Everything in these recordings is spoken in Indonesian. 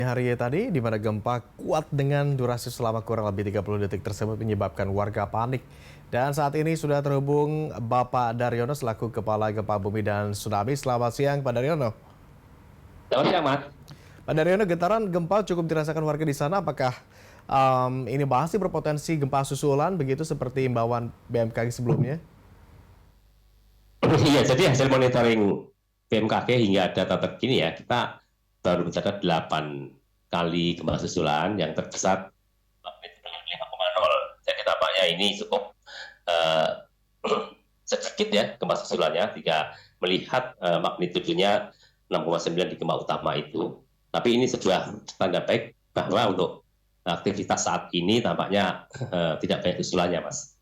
Hari tadi, di mana gempa kuat dengan durasi selama kurang lebih 30 detik tersebut menyebabkan warga panik. Dan saat ini sudah terhubung Bapak Daryono selaku Kepala Gempa Bumi dan Tsunami. Selamat siang, Pak Daryono. Selamat siang, Mas. Pak Daryono, getaran gempa cukup dirasakan warga di sana. Apakah ini masih berpotensi gempa susulan begitu seperti imbauan BMKG sebelumnya? Iya, jadi hasil monitoring BMKG hingga data terkini ya, kita baru mencatat 8 kali gempa susulan yang terbesar magnitudo 5,0. Jadi tampaknya ini cukup eh, sedikit ya gempa susulannya jika melihat magnitudonya 6,9 di gempa utama itu. Tapi ini sebuah tanda baik bahwa untuk aktivitas saat ini tampaknya tidak banyak susulannya, Mas.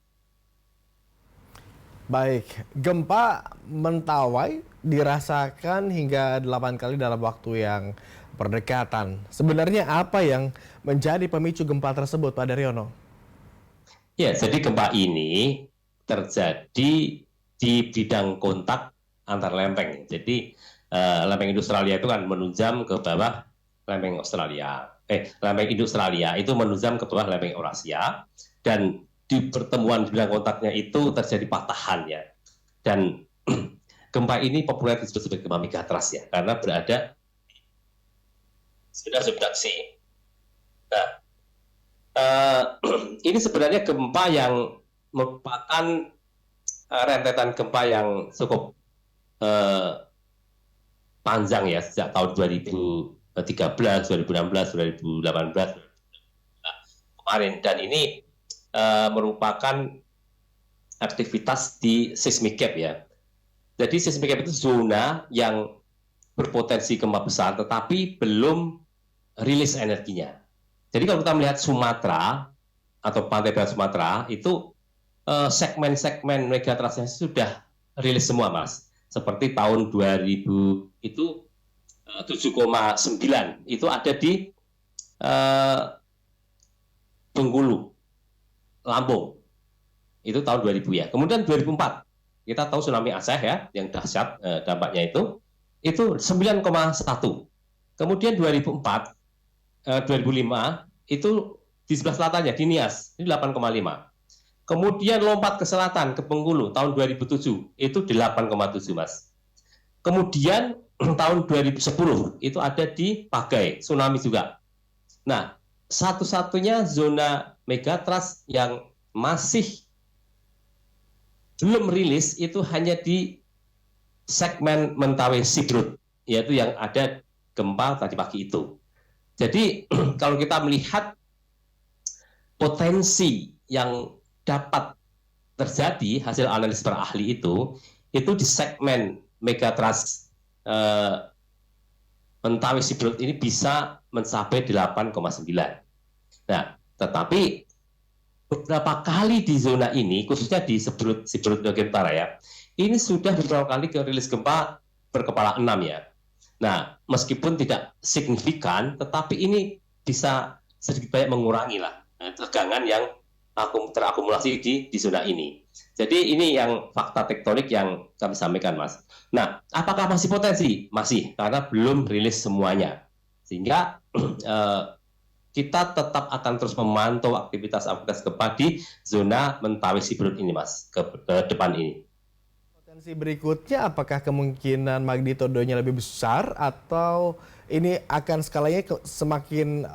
Baik, gempa Mentawai dirasakan hingga 8 kali dalam waktu yang berdekatan. Sebenarnya apa yang menjadi pemicu gempa tersebut, Pak Daryono? Ya, jadi gempa ini terjadi di bidang kontak antar lempeng. Jadi lempeng Australia itu kan menunjam ke bawah lempeng Australia. Lempeng Australia itu menunjam ke bawah lempeng Eurasia, dan di pertemuan di bidang kontaknya itu terjadi patahan ya. Dan gempa ini populer disebut sebagai gempa megatrust ya, karena berada sudah subduksi. Nah, ini sebenarnya gempa yang merupakan rentetan gempa yang cukup panjang ya, sejak tahun 2013, 2016, 2018 kemarin. Dan ini merupakan aktivitas di seismic gap ya. Jadi seismic gap itu zona yang berpotensi gempa besar tetapi belum rilis energinya. Jadi kalau kita melihat Sumatera atau pantai barat Sumatera itu segmen-segmen megatrustnya sudah rilis semua, Mas. Seperti tahun 2000 itu 7,9 itu ada di Bengkulu, Lampung. Itu tahun 2000 ya. Kemudian 2004 kita tahu tsunami Aceh ya, yang dahsyat dampaknya itu 9,1. Kemudian 2004 2005 itu di sebelah selatannya di Nias ini 8,5. Kemudian lompat ke selatan ke Bengkulu tahun 2007 itu 8,7, Mas. Kemudian tahun 2010 itu ada di Pagai, tsunami juga. Nah, satu-satunya zona megatrust yang masih belum rilis itu hanya di segmen Mentawai Sibrut, yaitu yang ada gempa tadi pagi itu. Jadi kalau kita melihat potensi yang dapat terjadi hasil analisis para ahli itu di segmen megatrust Mentawai Sibrut ini bisa mencapai 8,9. Nah, tetapi beberapa kali di zona ini, khususnya di Sibrut bagian utara ya, ini sudah beberapa kali rilis gempa berkepala 6 ya. Nah, meskipun tidak signifikan, tetapi ini bisa sedikit banyak mengurangi lah tegangan yang terakumulasi di zona ini. Jadi ini yang fakta tektonik yang kami sampaikan, Mas. Nah, apakah masih potensi? Masih, karena belum rilis semuanya. Sehingga kita tetap akan terus memantau aktivitas gempa di zona Mentawai Sibrut ini, Mas, ke depan ini. Potensi berikutnya, apakah kemungkinan magnitudonya lebih besar atau ini akan skalanya semakin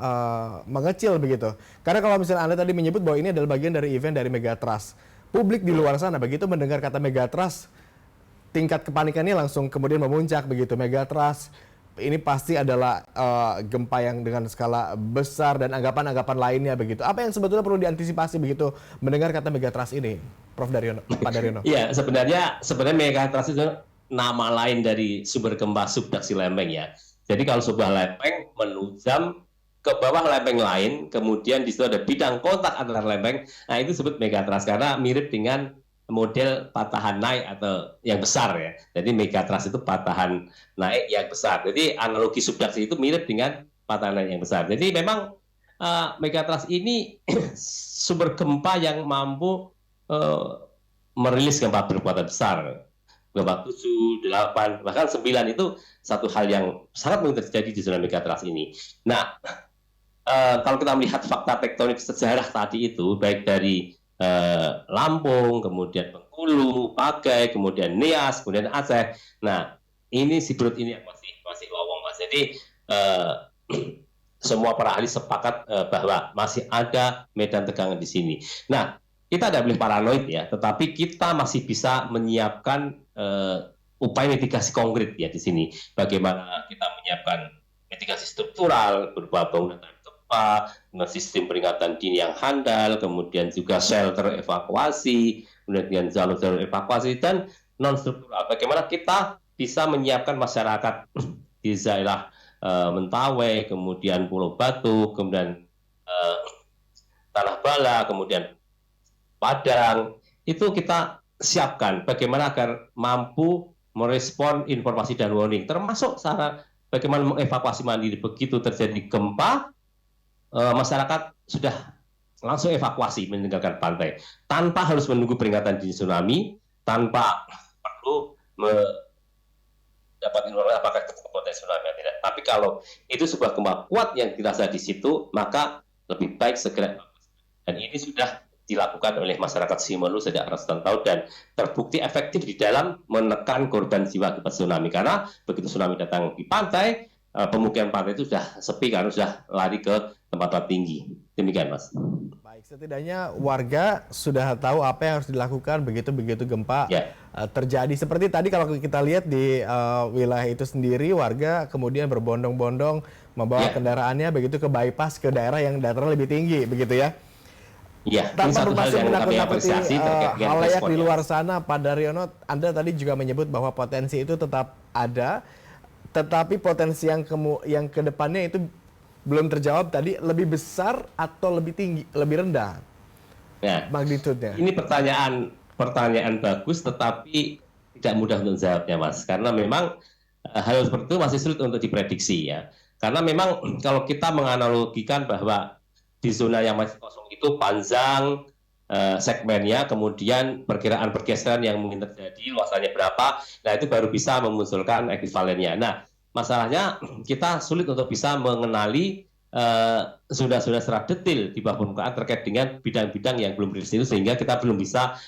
mengecil begitu? Karena kalau misalnya Anda tadi menyebut bahwa ini adalah bagian dari event dari megatrust, publik di luar sana begitu mendengar kata megatrust, tingkat kepanikannya langsung kemudian memuncak begitu. Megatrust ini pasti adalah gempa yang dengan skala besar dan anggapan-anggapan lainnya begitu. Apa yang sebetulnya perlu diantisipasi begitu mendengar kata megatrust ini, Prof. Daryono, Pak Daryono? Iya, sebenarnya megatrust itu nama lain dari sumber gempa subduksi lempeng ya. Jadi kalau sebuah lempeng menunjam ke bawah lempeng lain, kemudian di situ ada bidang kontak antara lempeng, nah itu disebut megatrust karena mirip dengan model patahan naik atau yang besar ya. Jadi megatrust itu patahan naik yang besar. Jadi analogi subduksi itu mirip dengan patahan naik yang besar. Jadi memang megatrust ini sumber gempa yang mampu merilis gempa berkekuatan besar. gempa 7, 8, bahkan 9 itu satu hal yang sangat mungkin terjadi di zona megatrust ini. Nah, kalau kita melihat fakta tektonik sejarah tadi itu, baik dari Lampung, kemudian Bengkulu, Pagai, kemudian Nias, kemudian Aceh. Nah, ini sibrut ini yang masih lowong, Mas. Jadi semua para ahli sepakat bahwa masih ada medan tegangan di sini. Nah, kita tidak boleh paranoid ya, tetapi kita masih bisa menyiapkan upaya mitigasi konkret ya di sini. Bagaimana kita menyiapkan mitigasi struktural berupa bangunan gempa, sistem peringatan dini yang handal, kemudian juga shelter evakuasi, kemudian jalur-jalur evakuasi, dan non struktural. Bagaimana kita bisa menyiapkan masyarakat di daerah Mentawai, kemudian Pulau Batu, kemudian Tanah Bala, kemudian Padang, itu kita siapkan bagaimana agar mampu merespon informasi dan warning, termasuk cara bagaimana mengevakuasi mandiri begitu terjadi gempa, masyarakat sudah langsung evakuasi meninggalkan pantai tanpa harus menunggu peringatan dini tsunami, tanpa perlu mendapat informasi apakah potensi tsunami atau tidak. Tapi kalau itu sebuah gempa kuat yang dirasa di situ, maka lebih baik segera. Dan ini sudah dilakukan oleh masyarakat Simelu sejak ratusan tahun dan terbukti efektif di dalam menekan korban jiwa akibat tsunami. Karena begitu tsunami datang di pantai, pemukiman pantai itu sudah sepi karena sudah lari ke tempat tinggi. Demikian, Mas. Baik, setidaknya warga sudah tahu apa yang harus dilakukan begitu gempa terjadi. Seperti tadi kalau kita lihat di wilayah itu sendiri, warga kemudian berbondong-bondong membawa kendaraannya begitu ke bypass ke daerah yang dataran lebih tinggi, begitu ya. Iya, tanpa bermaksud menakut-nakuti halayak di luar sana, Pak Daryono, Anda tadi juga menyebut bahwa potensi itu tetap ada, tetapi potensi yang ke depannya itu belum terjawab tadi, lebih besar atau lebih tinggi, lebih rendah magnitudenya? Ini pertanyaan bagus, tetapi tidak mudah untuk menjawabnya, Mas. Karena memang hal seperti itu masih sulit untuk diprediksi ya. Karena memang kalau kita menganalogikan bahwa di zona yang masih kosong itu panjang segmennya, kemudian perkiraan pergeseran yang mungkin terjadi, luasannya berapa, nah itu baru bisa memunculkan ekuivalennya. Nah, masalahnya kita sulit untuk bisa mengenali zona-zona secara detail di bawah permukaan terkait dengan bidang-bidang yang belum rilis itu, sehingga kita belum bisa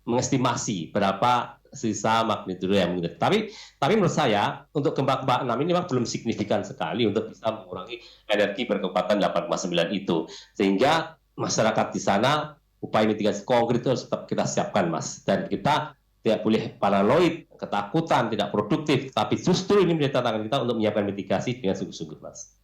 mengestimasi berapa sisa magnitudo yang mungkin. Tapi menurut saya untuk gempa-gempa 6 ini memang belum signifikan sekali untuk bisa mengurangi energi berkekuatan 8,9 itu. Sehingga masyarakat di sana upaya mitigasi konkret itu harus tetap kita siapkan, Mas. Dan kita tidak boleh paranoid, ketakutan, tidak produktif. Tapi justru ini menjadi tantangan kita untuk menyiapkan mitigasi dengan sungguh-sungguh, Mas.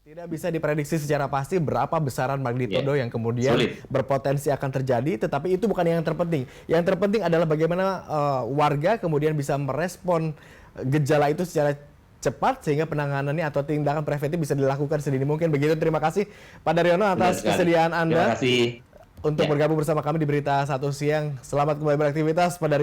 Tidak bisa diprediksi secara pasti berapa besaran magnitudo yang kemudian berpotensi akan terjadi, tetapi itu bukan yang terpenting. Yang terpenting adalah bagaimana warga kemudian bisa merespon gejala itu secara cepat sehingga penanganannya atau tindakan preventif bisa dilakukan sedini mungkin. Begitu, terima kasih Pak Daryono atas kesediaan Anda untuk bergabung bersama kami di Berita Satu Siang. Selamat kembali beraktivitas, Pak Daryono.